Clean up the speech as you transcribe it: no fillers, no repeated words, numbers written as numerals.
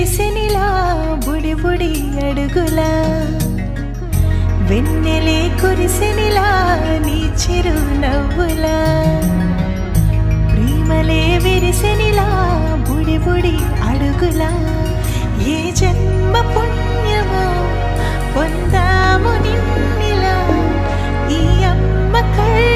విరిసెనిలా బుడి బుడి అడుగులా వెన్నెలే కురిసెనిలా నీ చిరు నవ్వులా ప్రేమలే విరిసెనిలా బుడి బుడి అడుగులా ఏ జన్మ పుణ్యమో పొందాము నిన్నిలా ఈ అమ్మ కళ్ళ